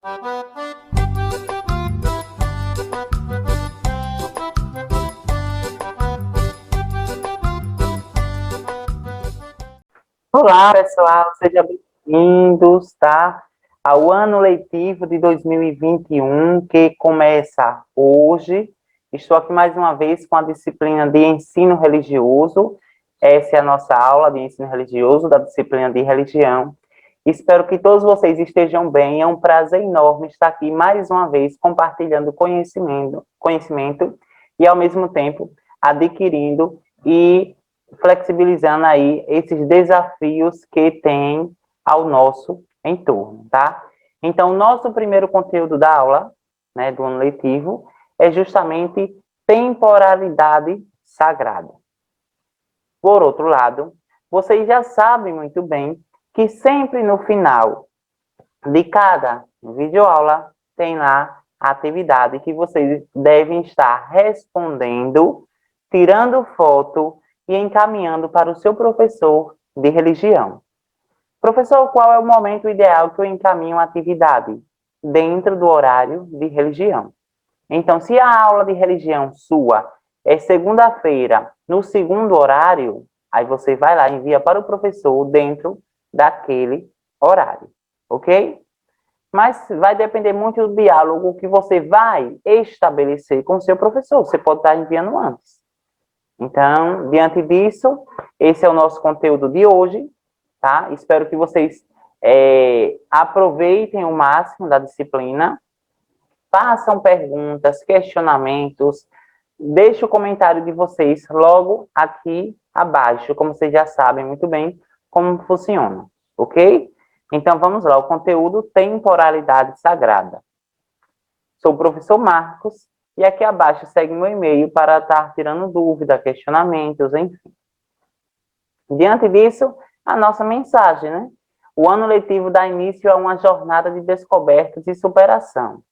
Olá, pessoal, sejam bem-vindos, tá? Ao ano letivo de 2021, que começa hoje. Estou aqui mais uma vez com a disciplina de ensino religioso. Essa é a nossa aula de ensino religioso, da disciplina de religião. Espero que todos vocês estejam bem. É um prazer enorme estar aqui mais uma vez compartilhando conhecimento e, ao mesmo tempo, adquirindo e flexibilizando aí esses desafios que tem ao nosso entorno, tá? Então, o nosso primeiro conteúdo da aula, né, do ano letivo, é justamente temporalidade sagrada. Por outro lado, vocês já sabem muito bem que sempre no final de cada videoaula tem lá a atividade que vocês devem estar respondendo, tirando foto e encaminhando para o seu professor de religião. Professor, qual é o momento ideal que eu encaminho a atividade? Dentro do horário de religião. Então, se a aula de religião sua é segunda-feira, no segundo horário, aí você vai lá e envia para o professor dentro daquele horário, ok? Mas vai depender muito do diálogo que você vai estabelecer com o seu professor. Você pode estar enviando antes. Então, diante disso, esse é o nosso conteúdo de hoje, tá? Espero que vocês aproveitem o máximo da disciplina, façam perguntas, questionamentos, deixe o comentário de vocês logo aqui abaixo, como vocês já sabem muito bem como funciona, ok? Então, vamos lá, o conteúdo temporalidade sagrada. Sou o professor Marcos, e aqui abaixo segue meu e-mail para estar tirando dúvida, questionamentos, enfim. Diante disso, a nossa mensagem, né? O ano letivo dá início a uma jornada de descobertas e superação.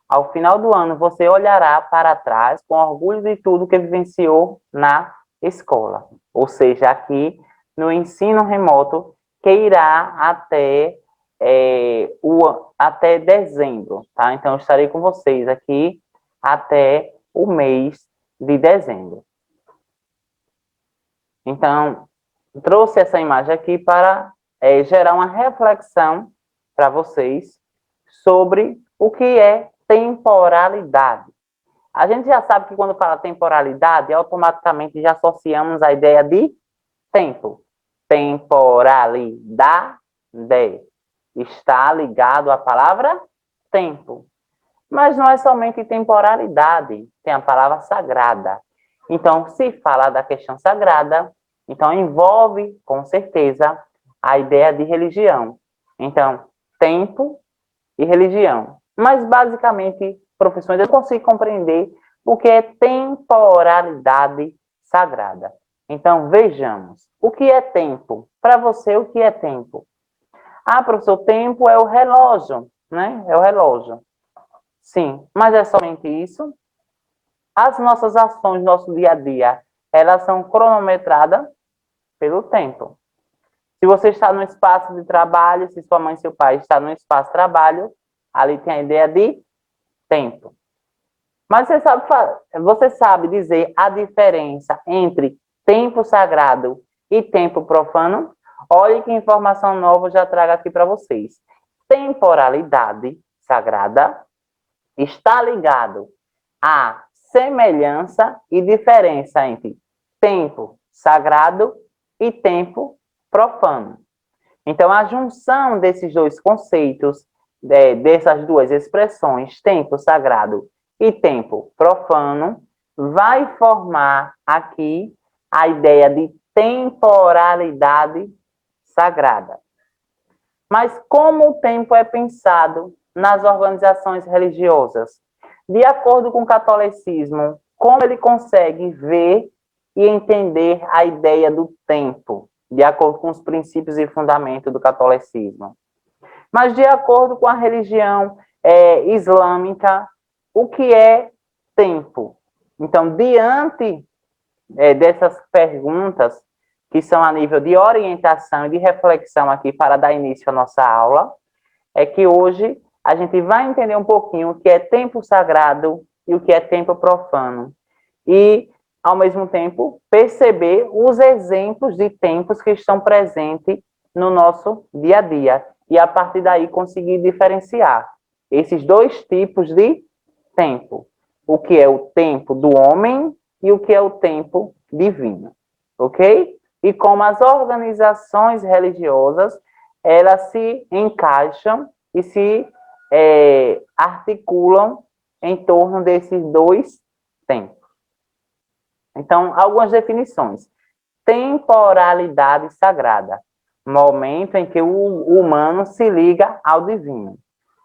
Ao final do ano, você olhará para trás com orgulho de tudo que vivenciou na escola. Ou seja, aqui no ensino remoto, que irá até dezembro, tá? Então, eu estarei com vocês aqui até o mês de dezembro. Então, trouxe essa imagem aqui para gerar uma reflexão para vocês sobre o que é temporalidade. A gente já sabe que quando fala temporalidade, automaticamente já associamos a ideia de tempo. Temporalidade está ligado à palavra tempo. Mas não é somente temporalidade, tem a palavra sagrada. Então, se fala da questão sagrada, então envolve, com certeza, a ideia de religião. Então, tempo e religião. Mas, basicamente, professores, eu consigo compreender o que é temporalidade sagrada. Então, vejamos. O que é tempo? Para você, o que é tempo? Ah, professor, tempo é o relógio, né? É o relógio. Sim, mas é somente isso? As nossas ações, nosso dia a dia, elas são cronometradas pelo tempo. Se você está no espaço de trabalho, se sua mãe e seu pai estão no espaço de trabalho, ali tem a ideia de tempo. Mas você sabe dizer a diferença entre tempo sagrado e tempo profano? Olha que informação nova eu já trago aqui para vocês. Temporalidade sagrada está ligado à semelhança e diferença entre tempo sagrado e tempo profano. Então, a junção desses dois conceitos, dessas duas expressões, tempo sagrado e tempo profano, vai formar aqui a ideia de temporalidade sagrada. Mas como o tempo é pensado nas organizações religiosas? De acordo com o catolicismo, como ele consegue ver e entender a ideia do tempo, de acordo com os princípios e fundamentos do catolicismo? Mas de acordo com a religião islâmica, o que é tempo? Então, diante dessas perguntas, que são a nível de orientação e de reflexão aqui para dar início à nossa aula, é que hoje a gente vai entender um pouquinho o que é tempo sagrado e o que é tempo profano. E, ao mesmo tempo, perceber os exemplos de tempos que estão presentes no nosso dia a dia. E, a partir daí, conseguir diferenciar esses dois tipos de tempo. O que é o tempo do homem e o que é o tempo divino. Ok? E como as organizações religiosas, elas se encaixam e se articulam em torno desses dois tempos. Então, algumas definições. Temporalidade sagrada. Momento em que o humano se liga ao divino.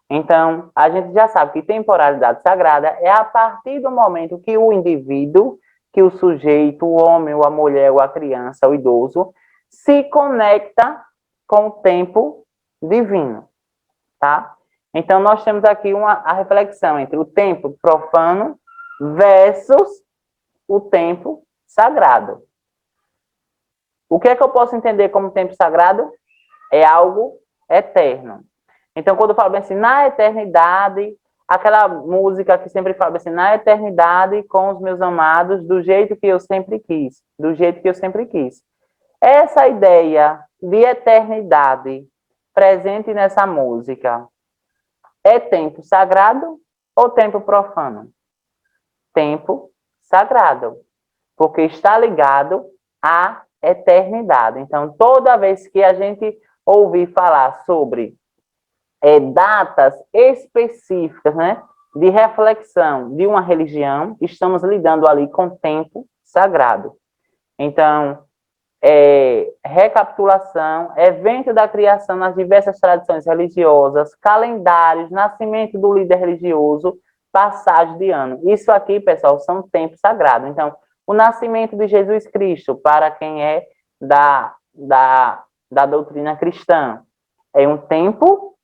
Então, a gente já sabe que temporalidade sagrada é a partir do momento que o indivíduo, que o sujeito, o homem, ou a mulher, ou a criança, o idoso, se conecta com o tempo divino, tá? Então, nós temos aqui a reflexão entre o tempo profano versus o tempo sagrado. O que é que eu posso entender como tempo sagrado? É algo eterno. Então, quando eu falo assim, na eternidade, aquela música que sempre fala assim, na eternidade com os meus amados, do jeito que eu sempre quis, do jeito que eu sempre quis. Essa ideia de eternidade presente nessa música é tempo sagrado ou tempo profano? Tempo sagrado, porque está ligado à eternidade. Então, toda vez que a gente ouvir falar sobre datas específicas, né, de reflexão de uma religião, estamos lidando ali com tempo sagrado. Então, recapitulação, evento da criação nas diversas tradições religiosas, calendários, nascimento do líder religioso, passagem de ano. Isso aqui, pessoal, são tempos sagrados. Então, o nascimento de Jesus Cristo, para quem é da doutrina cristã, é um tempo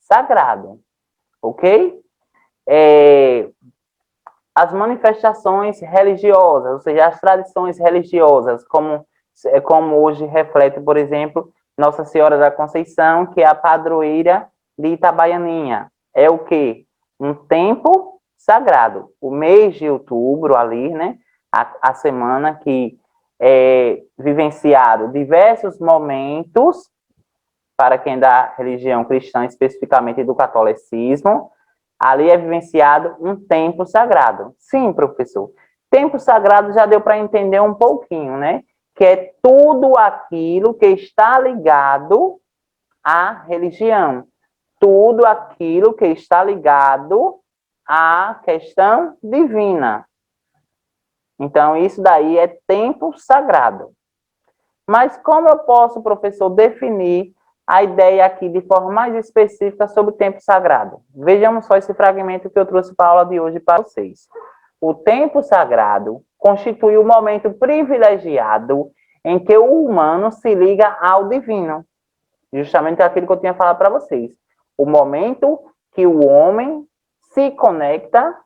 sagrado, ok? As manifestações religiosas, ou seja, as tradições religiosas, como hoje reflete, por exemplo, Nossa Senhora da Conceição, que é a padroeira de Itabaianinha. É o quê? Um tempo sagrado. O mês de outubro ali, né? A semana que é vivenciado diversos momentos para quem é da religião cristã, especificamente do catolicismo, ali é vivenciado um tempo sagrado. Sim, professor. Tempo sagrado já deu para entender um pouquinho, né? Que é tudo aquilo que está ligado à religião. Tudo aquilo que está ligado à questão divina. Então, isso daí é tempo sagrado. Mas como eu posso, professor, definir a ideia aqui de forma mais específica sobre o tempo sagrado? Vejamos só esse fragmento que eu trouxe para a aula de hoje para vocês. O tempo sagrado constitui o momento privilegiado em que o humano se liga ao divino. Justamente aquilo que eu tinha falado para vocês. O momento que o homem se conecta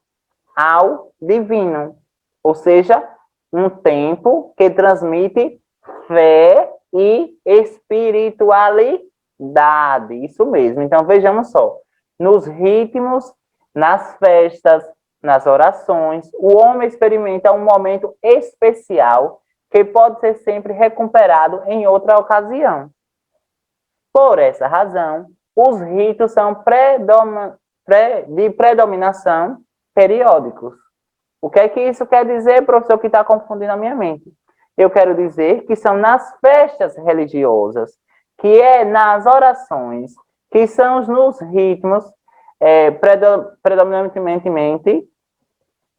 ao divino. Ou seja, um tempo que transmite fé e espiritualidade. Isso mesmo. Então, vejamos só. Nos ritmos, nas festas, nas orações, o homem experimenta um momento especial que pode ser sempre recuperado em outra ocasião. Por essa razão, os ritos são de predominação periódicos. O que é que isso quer dizer, professor, que está confundindo a minha mente? Eu quero dizer que são nas festas religiosas, que é nas orações, que são nos ritmos, predominantemente,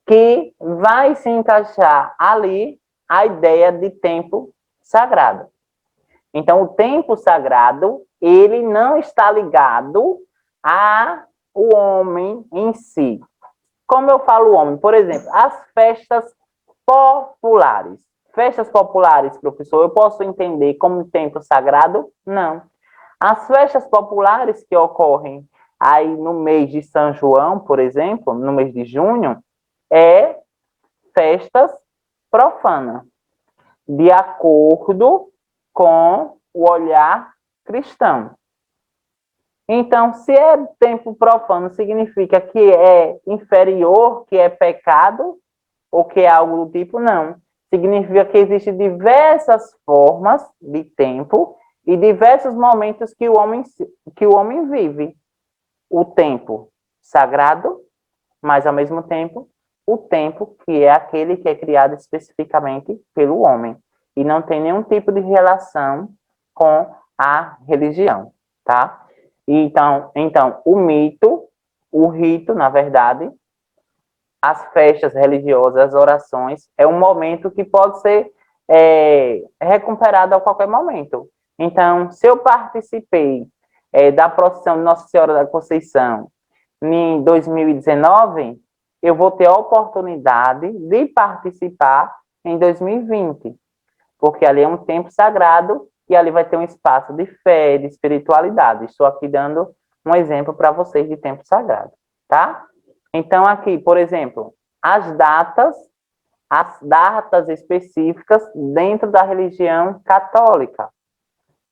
que vai se encaixar ali a ideia de tempo sagrado. Então, o tempo sagrado, ele não está ligado ao homem em si. Como eu falo homem? Por exemplo, as festas populares. Festas populares, professor, eu posso entender como tempo sagrado? Não. As festas populares que ocorrem aí no mês de São João, por exemplo, no mês de junho, é festas profanas, de acordo com o olhar cristão. Então, se é tempo profano, significa que é inferior, que é pecado, ou que é algo do tipo? Não. Significa que existem diversas formas de tempo e diversos momentos que o homem vive. O tempo sagrado, mas ao mesmo tempo o tempo que é aquele que é criado especificamente pelo homem e não tem nenhum tipo de relação com a religião, tá? Então o mito, o rito, na verdade, as festas religiosas, as orações, é um momento que pode ser recuperado a qualquer momento. Então, se eu participei da procissão de Nossa Senhora da Conceição em 2019, eu vou ter a oportunidade de participar em 2020, porque ali é um tempo sagrado e ali vai ter um espaço de fé, de espiritualidade. Estou aqui dando um exemplo para vocês de tempo sagrado, tá? Então, aqui, por exemplo, as datas específicas dentro da religião católica.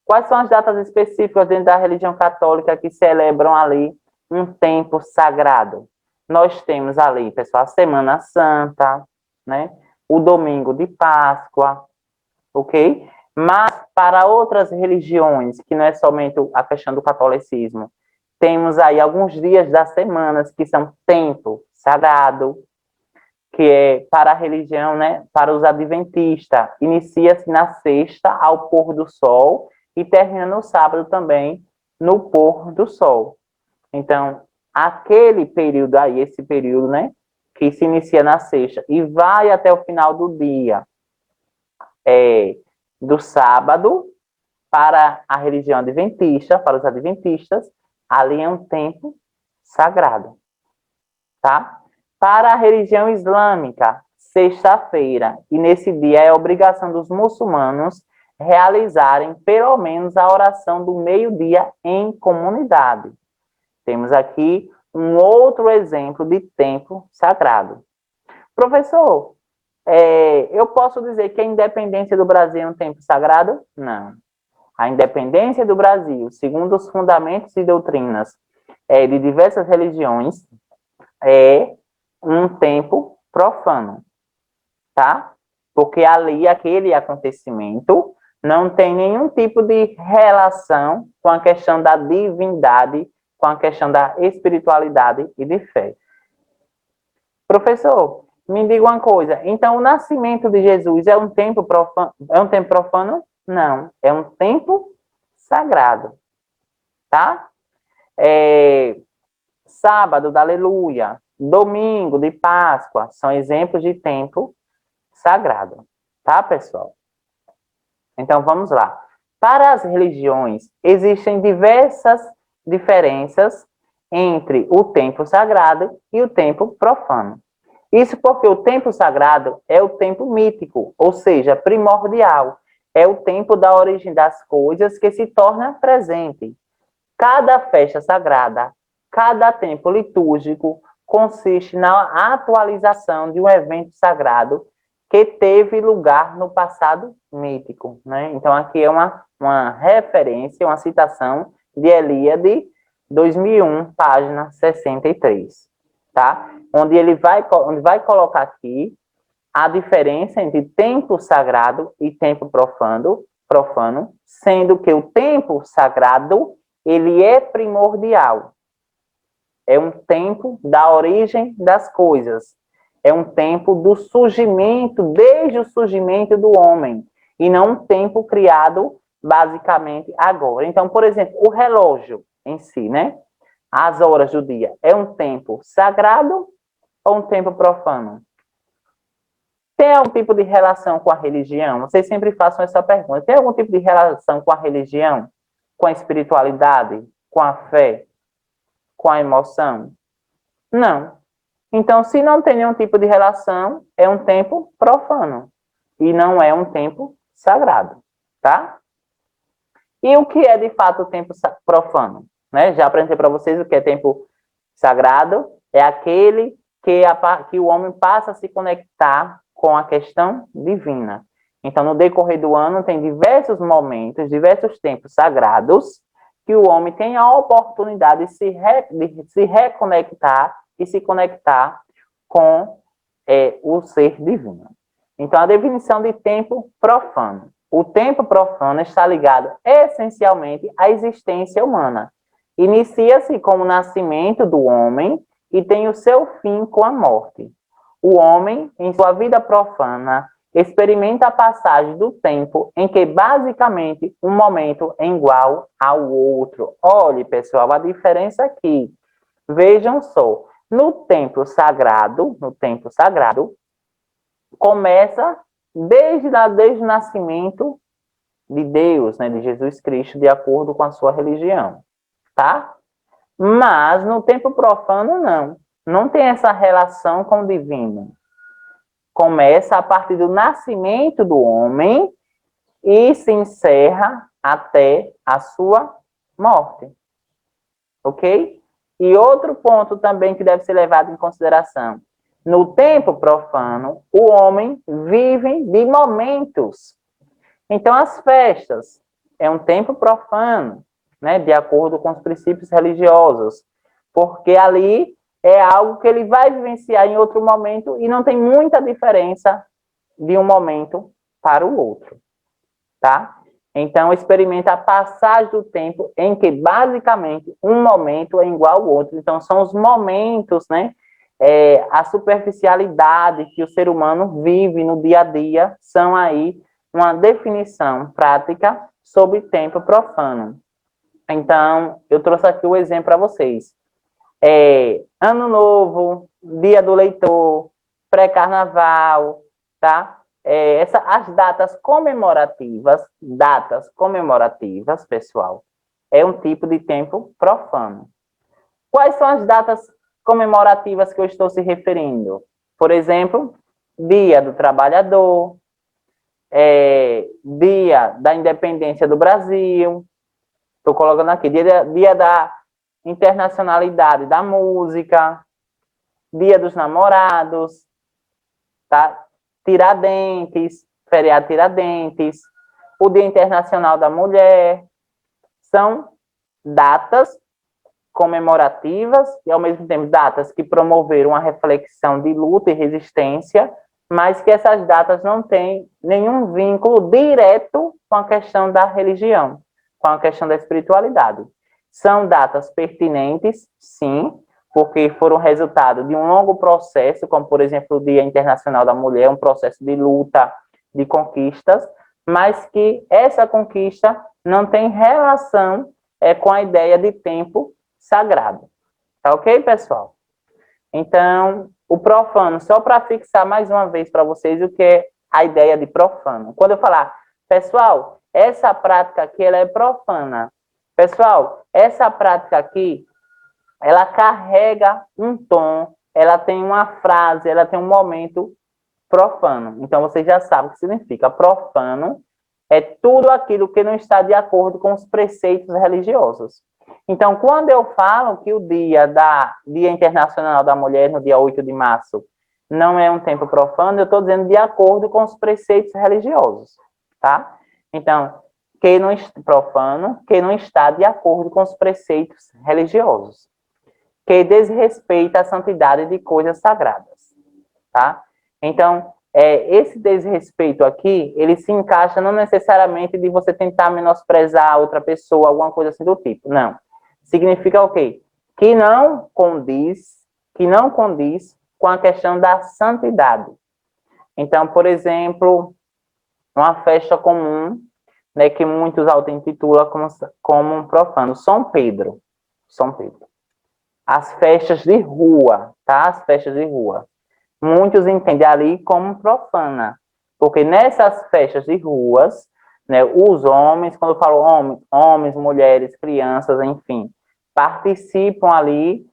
Quais são as datas específicas dentro da religião católica que celebram ali um tempo sagrado? Nós temos ali, pessoal, a Semana Santa, né? O domingo de Páscoa, ok? Mas para outras religiões, que não é somente a questão do catolicismo, temos aí alguns dias das semanas que são tempo sagrado, que é para a religião, né? Para os adventistas, inicia-se na sexta ao pôr do sol e termina no sábado também no pôr do sol. Então, aquele período aí, esse período, né? Que se inicia na sexta e vai até o final do dia, do sábado, para a religião adventista, para os adventistas, ali é um tempo sagrado, tá? Para a religião islâmica, sexta-feira, e nesse dia é obrigação dos muçulmanos realizarem pelo menos a oração do meio-dia em comunidade. Temos aqui um outro exemplo de tempo sagrado. Professor, eu posso dizer que a independência do Brasil é um tempo sagrado? Não. A independência do Brasil, segundo os fundamentos e doutrinas de diversas religiões, é um tempo profano, tá? Porque ali, aquele acontecimento não tem nenhum tipo de relação com a questão da divindade, com a questão da espiritualidade e de fé. Professor, me diga uma coisa, então o nascimento de Jesus é um tempo profano? É um tempo profano? Não, é um tempo sagrado, tá? Sábado da Aleluia, domingo de Páscoa, são exemplos de tempo sagrado, tá, pessoal? Então vamos lá. Para as religiões, existem diversas diferenças entre o tempo sagrado e o tempo profano. Isso porque o tempo sagrado é o tempo mítico, ou seja, primordial. É o tempo da origem das coisas que se torna presente. Cada festa sagrada, cada tempo litúrgico consiste na atualização de um evento sagrado que teve lugar no passado mítico, né? Então, aqui é uma referência, uma citação de Eliade, 2001, página 63, tá? Onde vai colocar aqui a diferença entre tempo sagrado e tempo profano, sendo que o tempo sagrado, ele é primordial. É um tempo da origem das coisas. É um tempo do surgimento, desde o surgimento do homem, e não um tempo criado basicamente agora. Então, por exemplo, o relógio em si, né? As horas do dia, é um tempo sagrado ou um tempo profano? Tem algum tipo de relação com a religião? Vocês sempre façam essa pergunta. Tem algum tipo de relação com a religião? Com a espiritualidade? Com a fé? Com a emoção? Não. Então, se não tem nenhum tipo de relação, é um tempo profano. E não é um tempo sagrado. Tá? E o que é, de fato, o tempo profano? Né? Já apresentei para vocês o que é tempo sagrado. É aquele que o homem passa a se conectar com a questão divina. Então, no decorrer do ano, tem diversos momentos, diversos tempos sagrados que o homem tenha a oportunidade de se reconectar e se conectar com o ser divino. Então, a definição de tempo profano. O tempo profano está ligado essencialmente à existência humana. Inicia-se com o nascimento do homem e tem o seu fim com a morte. O homem, em sua vida profana, experimenta a passagem do tempo em que, basicamente, um momento é igual ao outro. Olhe, pessoal, a diferença aqui. Vejam só, no tempo sagrado, começa desde o nascimento de Deus, né, de Jesus Cristo, de acordo com a sua religião, tá? Mas no tempo profano, não. Não tem essa relação com o divino. Começa a partir do nascimento do homem e se encerra até a sua morte. Ok? E outro ponto também que deve ser levado em consideração. No tempo profano, o homem vive de momentos. Então, as festas é um tempo profano, né, de acordo com os princípios religiosos, porque ali é algo que ele vai vivenciar em outro momento e não tem muita diferença de um momento para o outro, tá? Então, experimenta a passagem do tempo em que, basicamente, um momento é igual ao outro. Então, são os momentos, né? A superficialidade que o ser humano vive no dia a dia são aí uma definição prática sobre tempo profano. Então, eu trouxe aqui o exemplo para vocês. Ano Novo, Dia do Leitor, pré-carnaval, tá? As datas comemorativas, pessoal, é um tipo de tempo profano. Quais são as datas comemorativas que eu estou se referindo? Por exemplo, Dia do Trabalhador, Dia da Independência do Brasil, estou colocando aqui, dia da Internacionalidade da Música, Dia dos Namorados, tá? Tiradentes, feriado Tiradentes, o Dia Internacional da Mulher, são datas comemorativas e, ao mesmo tempo, datas que promoveram uma reflexão de luta e resistência, mas que essas datas não têm nenhum vínculo direto com a questão da religião, com a questão da espiritualidade. São datas pertinentes, sim, porque foram resultado de um longo processo, como, por exemplo, o Dia Internacional da Mulher, um processo de luta, de conquistas, mas que essa conquista não tem relação com a ideia de tempo sagrado. Tá ok, pessoal? Então, o profano, só para fixar mais uma vez para vocês o que é a ideia de profano. Quando eu falar, pessoal, essa prática aqui ela é profana. Pessoal, essa prática aqui, ela carrega um tom, ela tem uma frase, ela tem um momento profano. Então, vocês já sabem o que significa. Profano é tudo aquilo que não está de acordo com os preceitos religiosos. Então, quando eu falo que o Dia Internacional da Mulher, no dia 8 de março, não é um tempo profano, eu estou dizendo de acordo com os preceitos religiosos, tá? Então, que não profano, que não está de acordo com os preceitos religiosos, que desrespeita a santidade de coisas sagradas, tá? Então, esse desrespeito aqui, ele se encaixa não necessariamente de você tentar menosprezar outra pessoa, alguma coisa assim do tipo, não. Significa o quê? Que não condiz com a questão da santidade. Então, por exemplo, uma festa comum, né, que muitos auto-intitulam como um profano, São Pedro. As festas de rua, tá? As festas de rua. Muitos entendem ali como profana, porque nessas festas de ruas, né, os homens, quando eu falo homens, mulheres, crianças, enfim, participam ali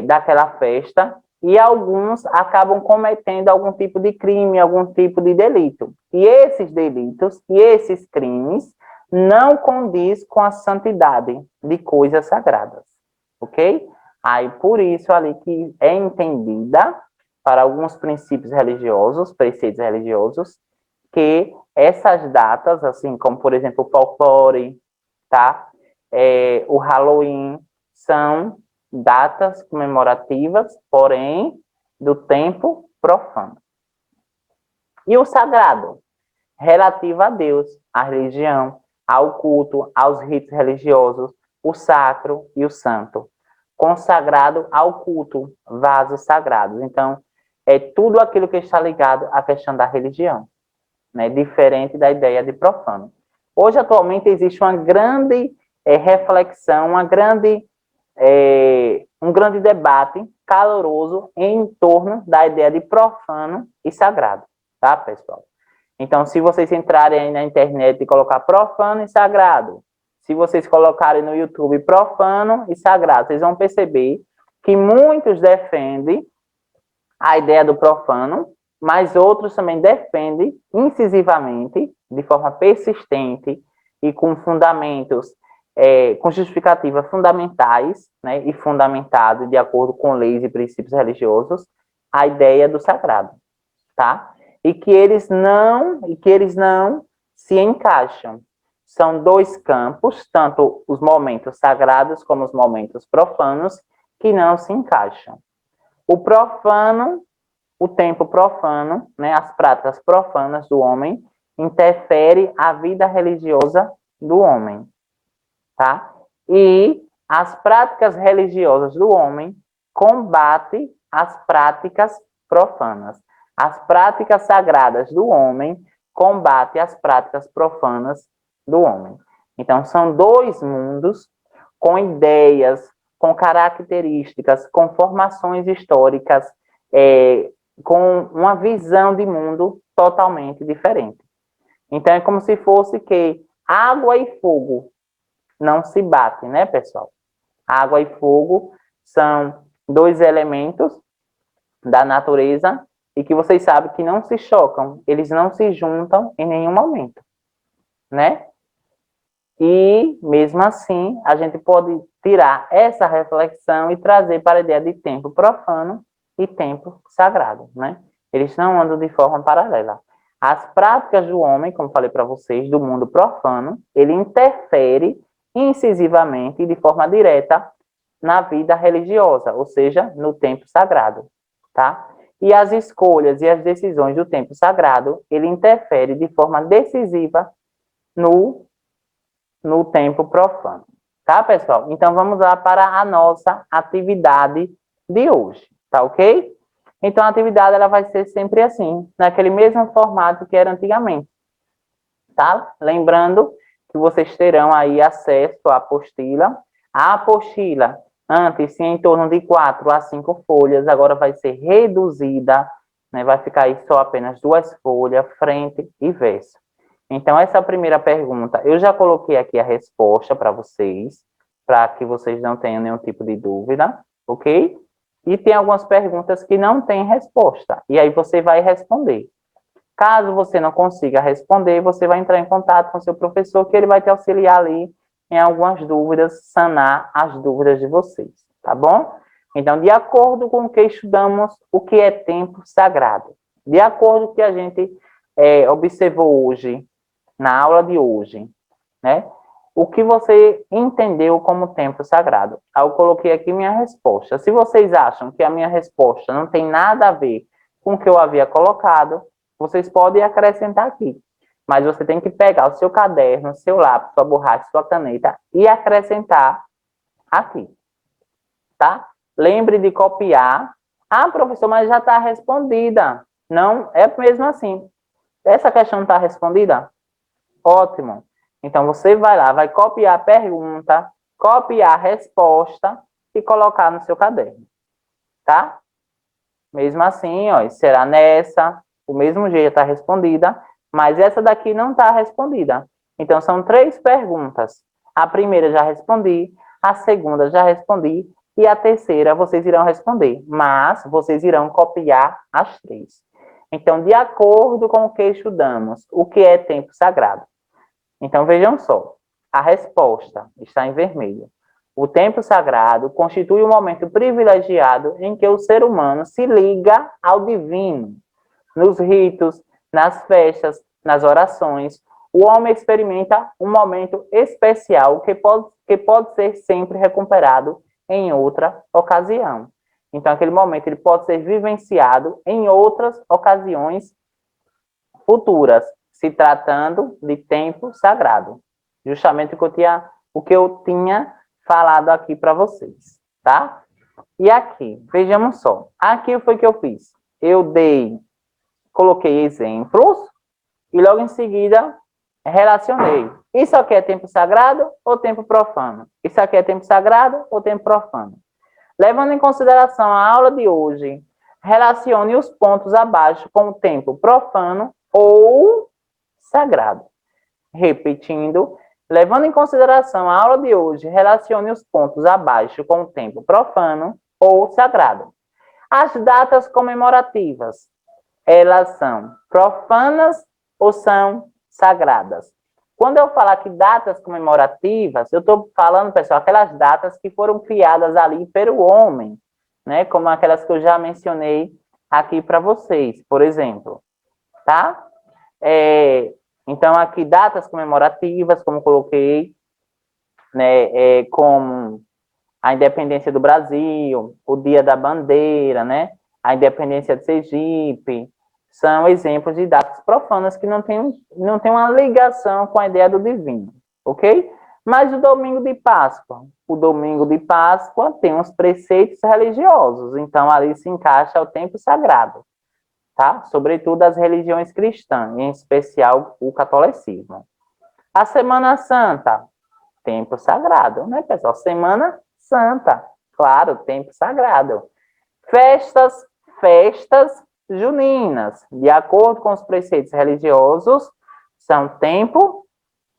daquela festa e alguns acabam cometendo algum tipo de crime, algum tipo de delito. E esses delitos e esses crimes não condiz com a santidade de coisas sagradas, ok? Aí, por isso ali que é entendida para alguns princípios religiosos, preceitos religiosos, que essas datas, assim como, por exemplo, o folclore, tá? o Halloween, são datas comemorativas, porém, do tempo profano. E o sagrado, relativo a Deus, à religião, ao culto, aos ritos religiosos, o sacro e o santo. Consagrado ao culto, vasos sagrados. Então, é tudo aquilo que está ligado à questão da religião, né? Diferente da ideia de profano. Hoje, atualmente, existe uma grande reflexão, um grande debate caloroso em torno da ideia de profano e sagrado, tá, pessoal? Então, se vocês entrarem aí na internet e colocar profano e sagrado, se vocês colocarem no YouTube profano e sagrado, vocês vão perceber que muitos defendem a ideia do profano, mas outros também defendem incisivamente, de forma persistente e com fundamentos, com justificativas fundamentais, né, e fundamentado de acordo com leis e princípios religiosos, a ideia do sagrado, tá? E que eles não se encaixam. São dois campos, tanto os momentos sagrados como os momentos profanos, que não se encaixam. O profano, o tempo profano, né, as práticas profanas do homem, interfere a vida religiosa do homem, tá? E as práticas religiosas do homem combatem as práticas profanas. As práticas sagradas do homem combatem as práticas profanas do homem. Então, são dois mundos com ideias, com características, com formações históricas, com uma visão de mundo totalmente diferente. Então, é como se fosse que água e fogo não se batem, né, pessoal? Água e fogo são dois elementos da natureza e que vocês sabem que não se chocam, eles não se juntam em nenhum momento, né? E, mesmo assim, a gente pode tirar essa reflexão e trazer para a ideia de tempo profano e tempo sagrado, né? Eles não andam de forma paralela. As práticas do homem, como falei para vocês, do mundo profano, ele interfere incisivamente e de forma direta na vida religiosa, ou seja, no tempo sagrado, tá? E as escolhas e as decisões do tempo sagrado, ele interfere de forma decisiva no tempo profano. Tá, pessoal? Então, vamos lá para a nossa atividade de hoje, tá ok? Então, a atividade ela vai ser sempre assim, naquele mesmo formato que era antigamente, tá? Lembrando que vocês terão aí acesso à apostila. A apostila, antes, em torno de 4 a 5 folhas, agora vai ser reduzida, né? Vai ficar aí só apenas 2 folhas, frente e verso. Então, essa primeira pergunta, eu já coloquei aqui a resposta para vocês, para que vocês não tenham nenhum tipo de dúvida, ok? E tem algumas perguntas que não têm resposta, e aí você vai responder. Caso você não consiga responder, você vai entrar em contato com seu professor, que ele vai te auxiliar ali em algumas dúvidas, sanar as dúvidas de vocês, tá bom? Então, de acordo com o que estudamos, o que é tempo sagrado? De acordo com o que a gente observou hoje, na aula de hoje, né? O que você entendeu como tempo sagrado? Eu coloquei aqui minha resposta. Se vocês acham que a minha resposta não tem nada a ver com o que eu havia colocado, vocês podem acrescentar aqui. Mas você tem que pegar o seu caderno, seu lápis, sua borracha, sua caneta e acrescentar aqui, tá? Lembre de copiar. Ah, professor, mas já está respondida. Não, é mesmo assim. Essa questão está respondida? Ótimo. Então, você vai lá, vai copiar a pergunta, copiar a resposta e colocar no seu caderno, tá? Mesmo assim, ó, será nessa, do mesmo jeito está respondida, mas essa daqui não está respondida. Então, são 3 perguntas. A primeira já respondi, a segunda já respondi e a terceira vocês irão responder, mas vocês irão copiar as 3. Então, de acordo com o que estudamos, o que é tempo sagrado? Então, vejam só, a resposta está em vermelho. O tempo sagrado constitui um momento privilegiado em que o ser humano se liga ao divino. Nos ritos, nas festas, nas orações, o homem experimenta um momento especial que que pode ser sempre recuperado em outra ocasião. Então, aquele momento ele pode ser vivenciado em outras ocasiões futuras, se tratando de tempo sagrado. Justamente o que eu tinha falado aqui para vocês, tá? E aqui, vejamos só. Aqui foi o que eu fiz. Eu coloquei exemplos e logo em seguida relacionei. Isso aqui é tempo sagrado ou tempo profano? Isso aqui é tempo sagrado ou tempo profano? Levando em consideração a aula de hoje, relacione os pontos abaixo com o tempo profano ou sagrado. Repetindo, levando em consideração a aula de hoje, relacione os pontos abaixo com o tempo profano ou sagrado. As datas comemorativas, elas são profanas ou são sagradas? Quando eu falar que datas comemorativas, eu estou falando, pessoal, aquelas datas que foram criadas ali pelo homem, né? Como aquelas que eu já mencionei aqui para vocês, por exemplo, tá? Então, aqui, datas comemorativas, como coloquei, né? Como a independência do Brasil, o Dia da Bandeira, né? A independência de Sergipe, são exemplos de datas profanas que não tem uma ligação com a ideia do divino, ok? Mas o domingo de Páscoa tem uns preceitos religiosos, então ali se encaixa o tempo sagrado, tá? Sobretudo as religiões cristãs, em especial o catolicismo. A Semana Santa, tempo sagrado, né, pessoal? Semana Santa, claro, tempo sagrado. Festas juninas, de acordo com os preceitos religiosos, são tempo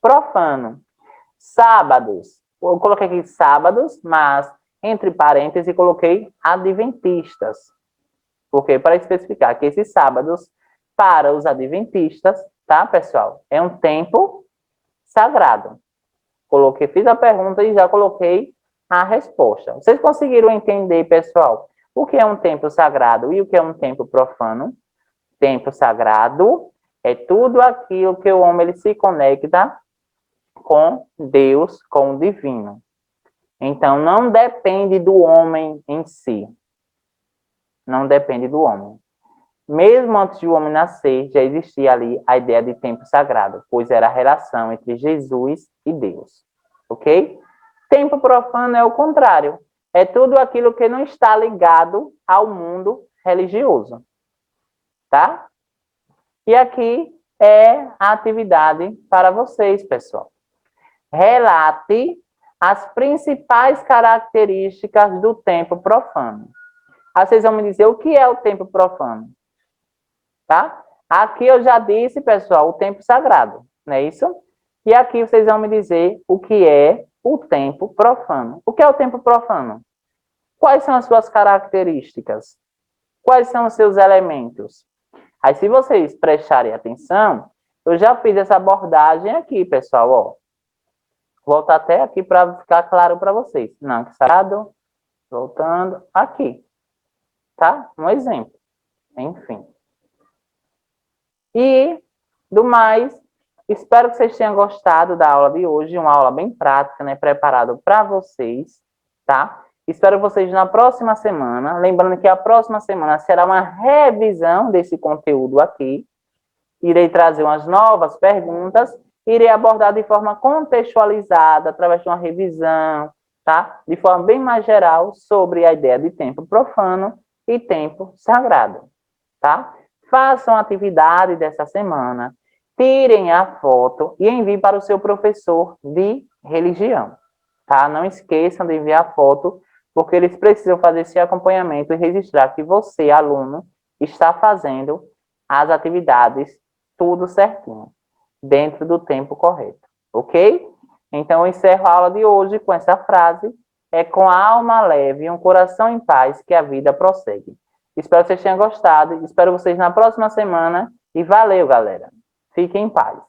profano. Sábados, eu coloquei aqui sábados, mas entre parênteses coloquei adventistas, porque para especificar que esses sábados, para os adventistas, tá, pessoal, é um tempo sagrado. Fiz a pergunta e já coloquei a resposta. Vocês conseguiram entender, pessoal, o que é um templo sagrado e o que é um templo profano? Templo sagrado é tudo aquilo que o homem ele se conecta com Deus, com o divino. Então, não depende do homem em si. Não depende do homem. Mesmo antes de o homem nascer, já existia ali a ideia de tempo sagrado, pois era a relação entre Jesus e Deus. Ok? Tempo profano é o contrário. É tudo aquilo que não está ligado ao mundo religioso. Tá? E aqui é a atividade para vocês, pessoal. Relate as principais características do tempo profano. Aí vocês vão me dizer o que é o tempo profano. Tá? Aqui eu já disse, pessoal, o tempo sagrado, não é isso? E aqui vocês vão me dizer o que é o tempo profano. O que é o tempo profano? Quais são as suas características? Quais são os seus elementos? Aí, se vocês prestarem atenção, eu já fiz essa abordagem aqui, pessoal, ó. Volto até aqui para ficar claro para vocês. Não, que sagrado, voltando aqui. Tá? Um exemplo. Enfim. E, do mais, espero que vocês tenham gostado da aula de hoje, uma aula bem prática, né, preparada para vocês, tá? Espero vocês na próxima semana, lembrando que a próxima semana será uma revisão desse conteúdo aqui, irei trazer umas novas perguntas, irei abordar de forma contextualizada, através de uma revisão, tá? De forma bem mais geral, sobre a ideia de tempo profano e tempo sagrado, tá? Façam a atividade dessa semana, tirem a foto e enviem para o seu professor de religião, tá? Não esqueçam de enviar a foto, porque eles precisam fazer esse acompanhamento e registrar que você, aluno, está fazendo as atividades tudo certinho, dentro do tempo correto, ok? Então, eu encerro a aula de hoje com essa frase, é com a alma leve e um coração em paz que a vida prossegue. Espero que vocês tenham gostado. Espero vocês na próxima semana. E valeu, galera. Fiquem em paz.